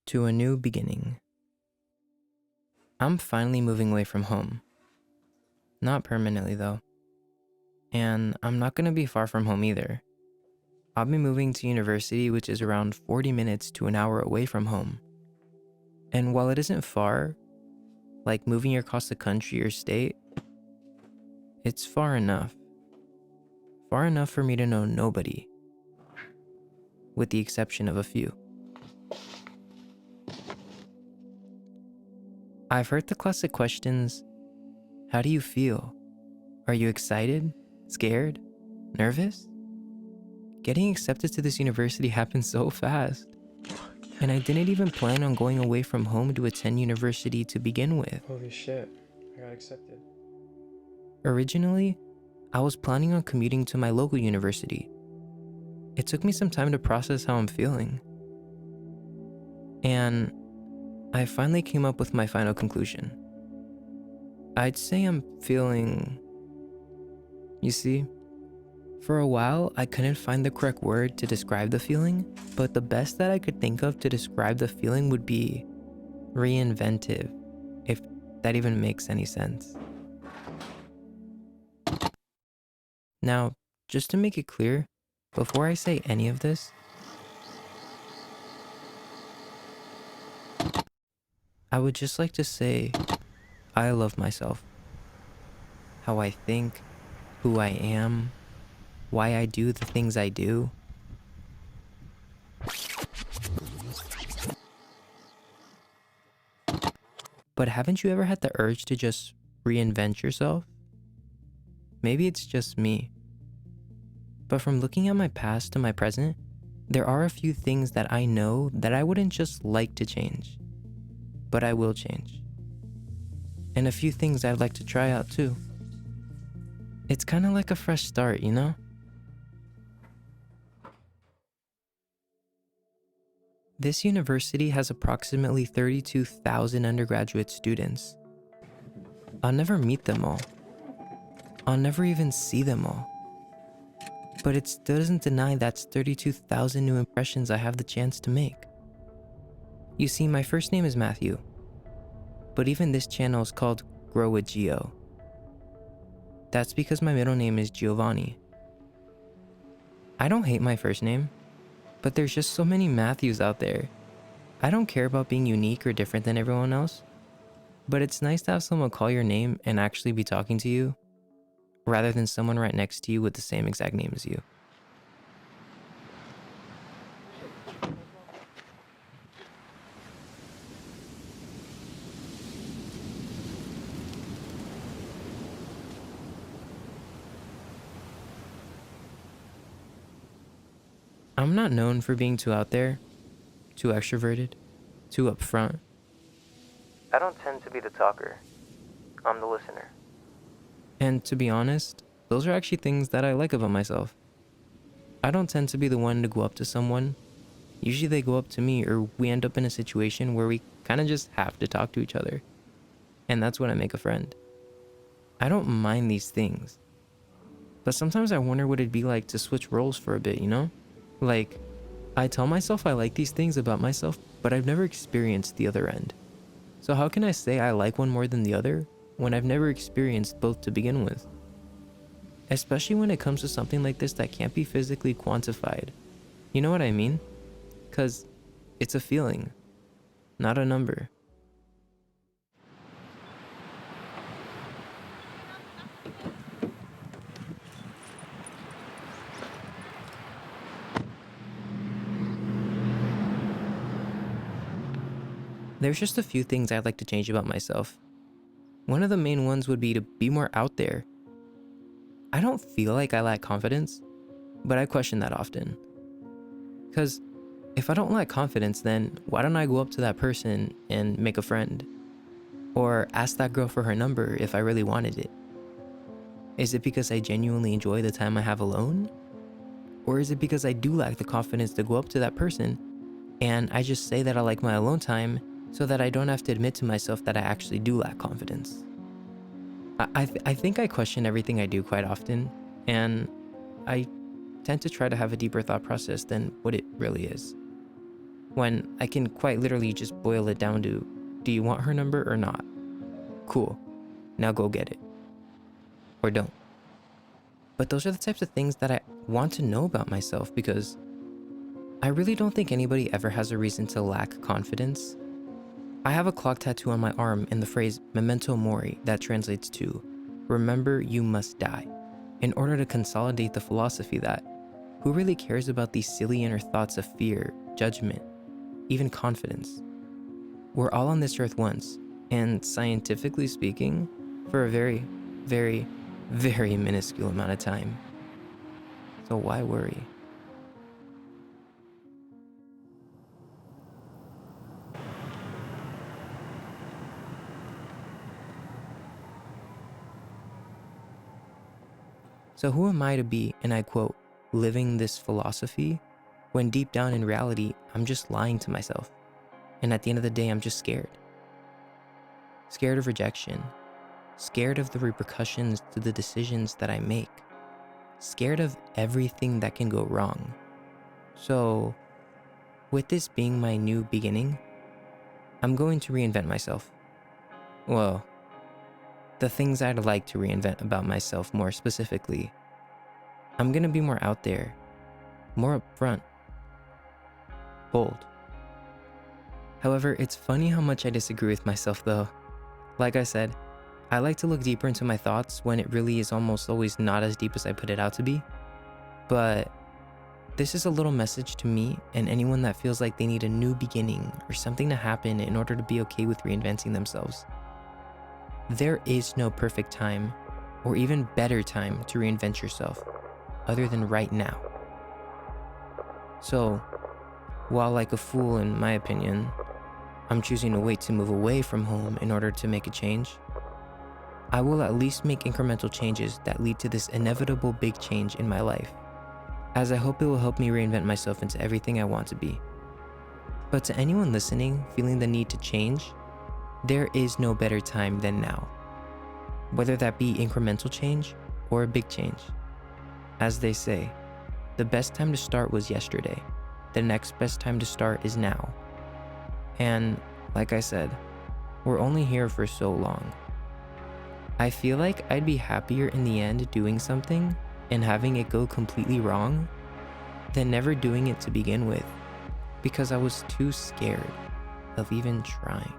To a new beginning. I'm finally moving away from home. Not permanently though. And I'm not gonna be far from home either. I'll be moving to university, which is around 40 minutes to an hour away from home. And while it isn't far, like moving across the country or state, it's far enough. Far enough for me to know nobody, with the exception of a few. I've heard the classic questions, how do you feel? Are you excited? Scared? Nervous? Getting accepted to this university happened so fast. And I didn't even plan on going away from home to attend university to begin with. Holy shit, I got accepted. Originally, I was planning on commuting to my local university. It took me some time to process how I'm feeling. And I finally came up with my final conclusion. I'd say I'm feeling... You see, for a while, I couldn't find the correct word to describe the feeling, but the best that I could think of to describe the feeling would be reinventive, if that even makes any sense. Now, just to make it clear, before I say any of this, I would just like to say I love myself. How I think, who I am, why I do the things I do. But haven't you ever had the urge to just reinvent yourself? Maybe it's just me. But from looking at my past to my present, there are a few things that I know that I wouldn't just like to change, but I will change. And a few things I'd like to try out too. It's kind of like a fresh start, you know? This university has approximately 32,000 undergraduate students. I'll never meet them all. I'll never even see them all. But it still doesn't deny that's 32,000 new impressions I have the chance to make. You see, my first name is Matthew, but even this channel is called Grow with Gio. That's because my middle name is Giovanni. I don't hate my first name, but there's just so many Matthews out there. I don't care about being unique or different than everyone else, but it's nice to have someone call your name and actually be talking to you, rather than someone right next to you with the same exact name as you. I'm not known for being too out there, too extroverted, too upfront. I don't tend to be the talker. I'm the listener. And to be honest, those are actually things that I like about myself. I don't tend to be the one to go up to someone. Usually they go up to me, or we end up in a situation where we kind of just have to talk to each other. And that's when I make a friend. I don't mind these things. But sometimes I wonder what it'd be like to switch roles for a bit, you know? Like, I tell myself I like these things about myself, but I've never experienced the other end. So how can I say I like one more than the other when I've never experienced both to begin with? Especially when it comes to something like this that can't be physically quantified. You know what I mean? 'Cause it's a feeling, not a number. There's just a few things I'd like to change about myself. One of the main ones would be to be more out there. I don't feel like I lack confidence, but I question that often. Because if I don't lack confidence, then why don't I go up to that person and make a friend? Or ask that girl for her number if I really wanted it? Is it because I genuinely enjoy the time I have alone? Or is it because I do lack the confidence to go up to that person and I just say that I like my alone time so that I don't have to admit to myself that I actually do lack confidence? I think I question everything I do quite often, and I tend to try to have a deeper thought process than what it really is. when I can quite literally just boil it down to, do you want her number or not? Cool, now go get it. Or don't. But those are the types of things that I want to know about myself, because I really don't think anybody ever has a reason to lack confidence. I have a clock tattoo on my arm and the phrase memento mori that translates to remember you must die, in order to consolidate the philosophy that who really cares about these silly inner thoughts of fear, judgment, even confidence? We're all on this earth once, and scientifically speaking, for a very, very, very minuscule amount of time. So why worry? So who am I to be, and I quote, living this philosophy, when deep down in reality, I'm just lying to myself. And at the end of the day, I'm just scared. Scared of rejection. Scared of the repercussions to the decisions that I make. Scared of everything that can go wrong. So, with this being my new beginning, I'm going to reinvent myself. Well, the things I'd like to reinvent about myself more specifically. I'm gonna be more out there, more upfront, bold. However, it's funny how much I disagree with myself though. Like I said, I like to look deeper into my thoughts when it really is almost always not as deep as I put it out to be. But this is a little message to me and anyone that feels like they need a new beginning or something to happen in order to be okay with reinventing themselves. There is no perfect time or even better time to reinvent yourself other than right now. So, while like a fool in my opinion, I'm choosing to wait to move away from home in order to make a change, I will at least make incremental changes that lead to this inevitable big change in my life, as I hope it will help me reinvent myself into everything I want to be. But to anyone listening feeling the need to change, there is no better time than now. Whether that be incremental change or a big change. As they say, the best time to start was yesterday. The next best time to start is now. And like I said, we're only here for so long. I feel like I'd be happier in the end doing something and having it go completely wrong than never doing it to begin with, because I was too scared of even trying.